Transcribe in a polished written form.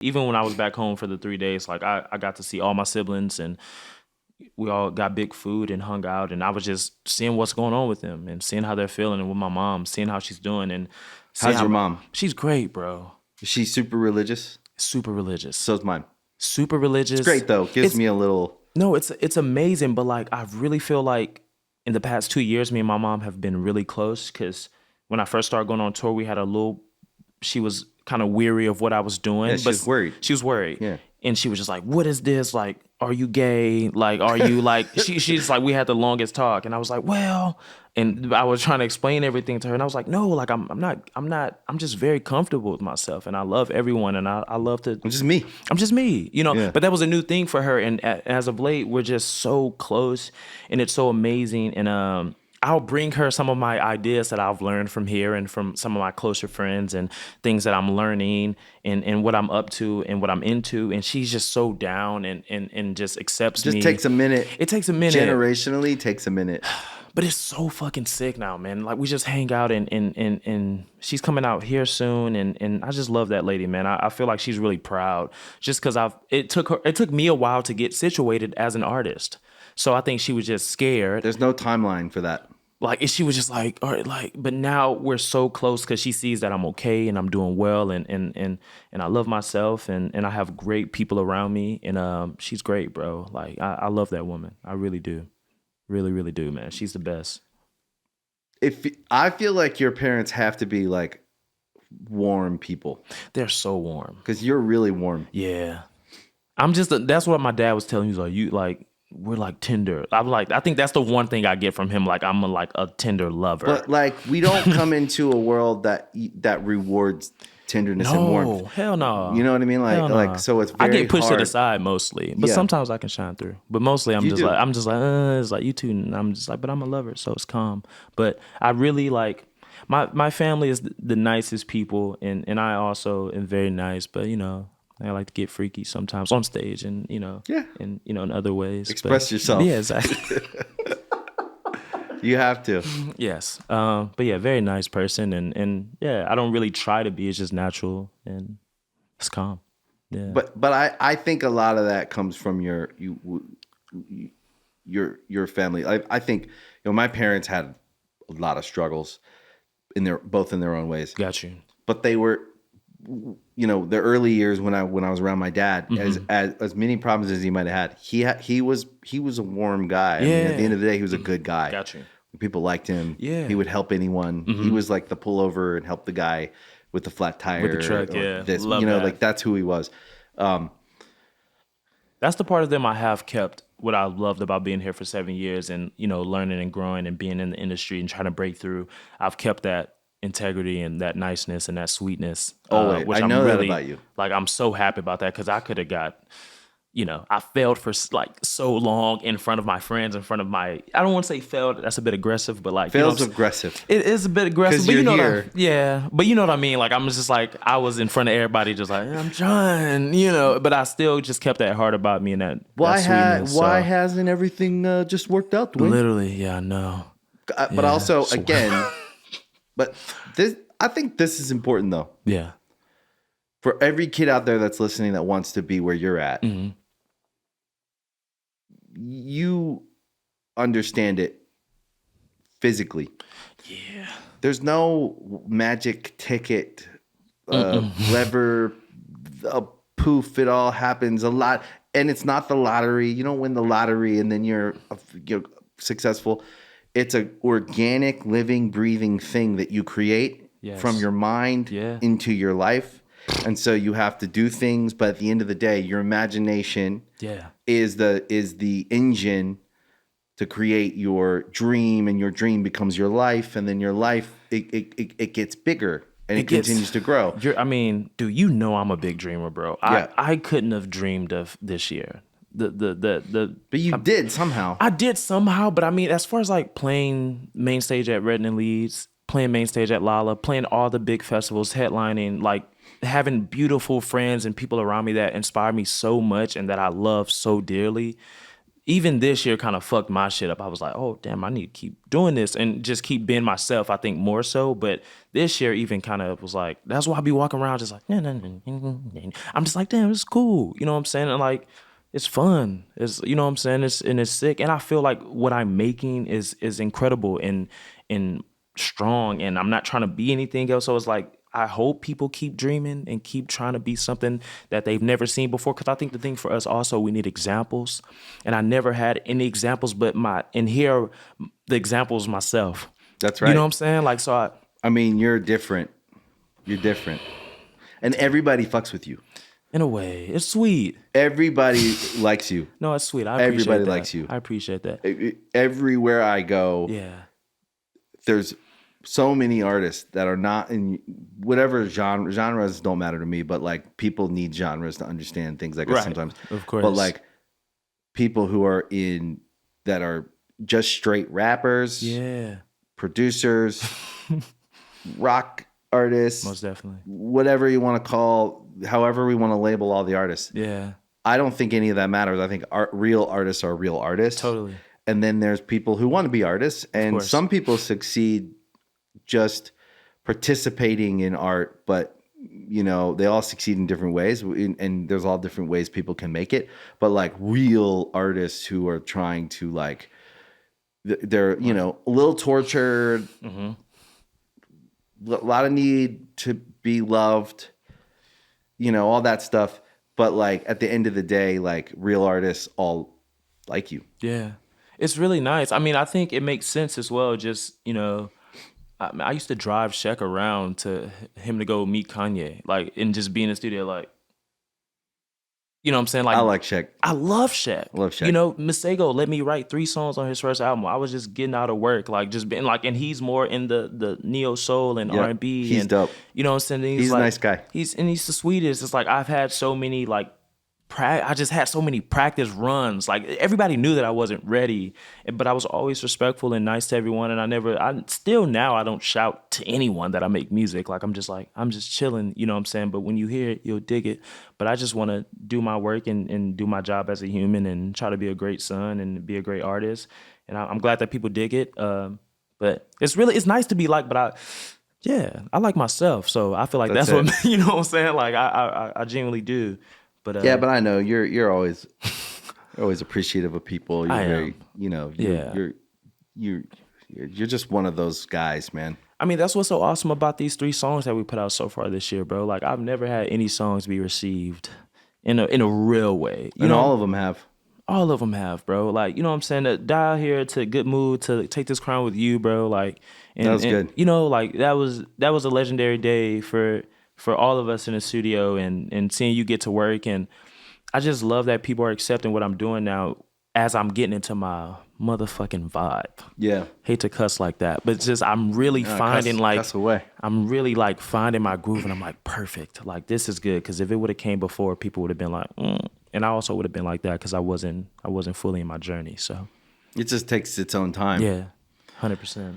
Even when I was back home for the 3 days, like I got to see all my siblings and we all got big food and hung out and I was just seeing what's going on with them and seeing how they're feeling and with my mom, seeing how she's doing and seeing How's how your mom? she's great, bro. Is she super religious? Super religious. So's mine. Super religious. It's great though. Gives me a little. No, it's amazing, but like I really feel like in the past 2 years, me and my mom have been really close because when I first started going on tour, we had a little. She was kind of weary of what I was doing, Yeah, but she's worried. She was worried, Yeah. and she was just like, "What is this? Like, are you gay? Like, are you like?" She's like, we had the longest talk, and I was like, "Well," and I was trying to explain everything to her, and I was like, "No, like I'm just very comfortable with myself, and I love everyone, and I love to." I'm just me. I'm just me, you know. Yeah. But that was a new thing for her, and as of late, we're just so close, and it's so amazing. And I'll bring her some of my ideas that I've learned from here and from some of my closer friends and things that I'm learning and what I'm up to and what I'm into. And she's just so down and just accepts me. Just takes a minute. It takes a minute. Generationally, takes a minute. But it's so fucking sick now, man. Like we just hang out and she's coming out here soon and I just love that lady, man. I feel like she's really proud just because it took me a while to get situated as an artist. So I think she was just scared. There's no timeline for that. Like she was just like, all right, like, but now we're so close because she sees that I'm okay and I'm doing well and I love myself and I have great people around me and she's great, bro. Like I love that woman. I really do. Really, really do, man. She's the best. If I feel like your parents have to be like warm people They're so warm. because you're really warm. Yeah. That's what my dad was telling me. He's like, you like, we're like tender. I'm like, I think that's the one thing I get from him. Like, I'm like a tender lover. But like we don't come into a world that rewards tenderness and no, warmth. hell no. You know what I mean? Like Hell no. like so it's I very get pushed hard. to the side mostly, but Yeah. sometimes I can shine through. But mostly I'm You just do. like, it's like you two. And I'm just like, but I'm a lover, so it's calm. But I really like my family is the nicest people, and I also am very nice. But you know, I like to get freaky sometimes on stage, and you know, Yeah. and you know, in other ways. Express yourself. Yeah, exactly. You have to. Yes. But yeah, very nice person, and yeah, I don't really try to be. It's just natural and it's calm. Yeah. But I think a lot of that comes from your family. I think my parents had a lot of struggles both in their own ways. Got you. But they were the early years when I was around my dad, as many problems as he might have had, he was a warm guy. I mean, at the end of the day, he was a good guy. Got you. People liked him. Yeah. He would help anyone. He was like the pullover and help the guy with the flat tire. With the truck, or yeah. This, Love that. like that's who he was. That's the part of them I have kept. What I loved about being here for 7 years and learning and growing and being in the industry and trying to break through. I've kept that integrity and that niceness and that sweetness. Always. Which I know that about you. Like I'm so happy about that because I could have got. I failed for like so long in front of my friends, in front of my. I don't want to say failed. That's a bit aggressive, but like Fail's aggressive. It is a bit aggressive, 'Cause but you're here. yeah, but you know what I mean. Like I'm just like I was in front of everybody, just like I'm trying, but I still just kept that heart about me and that. Why sweetness, why so. hasn't everything just worked out, Dwayne? Literally, yeah, I know. But Yeah, also so- again, but I think this is important though. Yeah, For every kid out there that's listening that wants to be where you're at, Mhm. you understand it physically. yeah, There's no magic ticket, lever, a poof. It all happens a lot, and it's not the lottery. You don't win the lottery and then you're successful. It's an organic, living, breathing thing that you create Yes. from your mind Yeah. into your life, and so you have to do things. But at the end of the day, your imagination yeah. is the engine to create your dream, and your dream becomes your life, and then your life it gets bigger and it gets- continues to grow. Dude, I'm a big dreamer, bro. Yeah. I couldn't have dreamed of this year. The But you did somehow. I did somehow, but I mean, as far as like playing main stage at Redden and Leeds, playing main stage at Lala, playing all the big festivals, headlining, like having beautiful friends and people around me that inspire me so much and that I love so dearly. even this year kind of fucked my shit up. I was like, oh damn, I need to keep doing this and just keep being myself. I think more so, but this year even kind of was like, that's why I be walking around just like, nah, nah, nah, nah, nah, nah. I'm just like, damn, it's cool. You know what I'm saying? And like, it's fun. It's, you know what I'm saying? It's sick. And I feel like what I'm making is incredible and strong. And I'm not trying to be anything else. So it's like, I hope people keep dreaming and keep trying to be something that they've never seen before. Cause I think the thing for us also, we need examples. And I never had any examples, but here, the examples myself. That's You know right. what I'm saying? Like, so I mean, you're different. You're different. And everybody fucks with you. in a way, it's sweet. Everybody likes you. No, it's sweet. I appreciate Everybody that. likes you. I appreciate that. Everywhere I go, Yeah. there's so many artists that are not in whatever genre. Genres don't matter to me, but like people need genres to understand things like that Right. sometimes. Of course. But like people who are that are just straight rappers, Yeah. producers, rock artists, Most definitely. whatever you want to call, however we want to label all the artists. Yeah. I don't think any of that matters. I think real artists are real artists. Totally. And then there's people who want to be artists, and course. some people succeed just participating in art, but you know, they all succeed in different ways, and there's all different ways people can make it. But like real artists who are trying to like, they're, you know, a little tortured, a lot of need to be loved, you know, all that stuff. But like at the end of the day, like real artists all like you. Yeah. It's really nice. I mean, I think it makes sense as well. Just, you know, I used to drive Shaq around to him to go meet Kanye, like, and just be in the studio, like, you know what I'm saying? Like, I like Shaq. I love Shaq. Love Shaq. You know, Masego let me write 3 songs on his first album. I was just getting out of work, like just being like, and he's more in the neo soul and Yep. R&B. He's and, dope. You know what I'm saying? He's a like, nice guy. He's the sweetest. It's like I've had so many like I just had so many practice runs. Like everybody knew that I wasn't ready, but I was always respectful and nice to everyone. And I still now I don't shout to anyone that I make music. Like I'm just chilling, you know what I'm saying? But when you hear it, you'll dig it. But I just want to do my work and do my job as a human and try to be a great son and be a great artist. And I'm glad that people dig it. But it's nice to be liked, but I like myself. So I feel like that's That's what, you know what I'm saying? Like I genuinely do. But Yeah, but I know you're always appreciative of people. You're I am. very, you know, you're just one of those guys, man. I mean, that's what's so awesome about these 3 songs that we put out so far this year, bro. Like I've never had any songs be received in a real way. You And know, all of them have. all of them have, bro. Like, you know what I'm saying? To dial here to Good Mood, to Take This Crown with You, bro. Like, and, That was good. You know, like that was a legendary day for all of us in the studio and seeing you get to work. And I just love that people are accepting what I'm doing now as I'm getting into my motherfucking vibe. Yeah. Hate to cuss like that, but it's just I'm really finding cuss away. I'm really like finding my groove, and I'm like perfect. Like this is good, because if it would have came before, people would have been like, and I also would have been like that because I wasn't fully in my journey. So It just takes its own time. yeah, 100%.